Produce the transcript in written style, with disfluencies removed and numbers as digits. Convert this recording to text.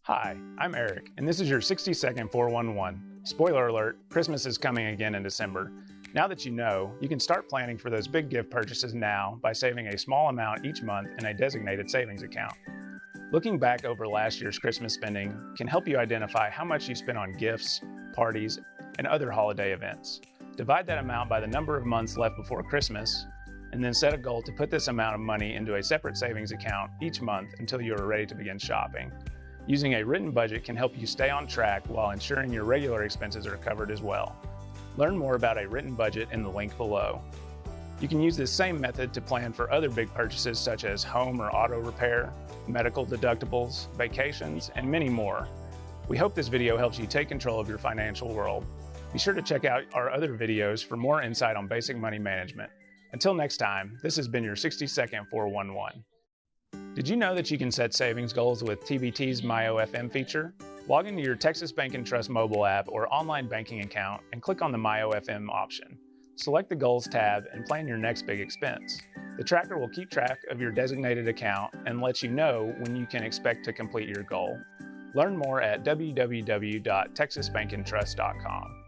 Hi, I'm Eric, and this is your 60-second 411. Spoiler alert, Christmas is coming again in December. Now that you know, you can start planning for those big gift purchases now by saving a small amount each month in a designated savings account. Looking back over last year's Christmas spending can help you identify how much you spent on gifts, parties, and other holiday events. Divide that amount by the number of months left before Christmas, and then set a goal to put this amount of money into a separate savings account each month until you are ready to begin shopping. Using a written budget can help you stay on track while ensuring your regular expenses are covered as well. Learn more about a written budget in the link below. You can use this same method to plan for other big purchases such as home or auto repair, medical deductibles, vacations, and many more. We hope this video helps you take control of your financial world. Be sure to check out our other videos for more insight on basic money management. Until next time, this has been your 60-second 411. Did you know that you can set savings goals with TBT's MyOFM feature? Log into your Texas Bank & Trust mobile app or online banking account and click on the MyOFM option. Select the Goals tab and plan your next big expense. The tracker will keep track of your designated account and let you know when you can expect to complete your goal. Learn more at www.texasbankandtrust.com.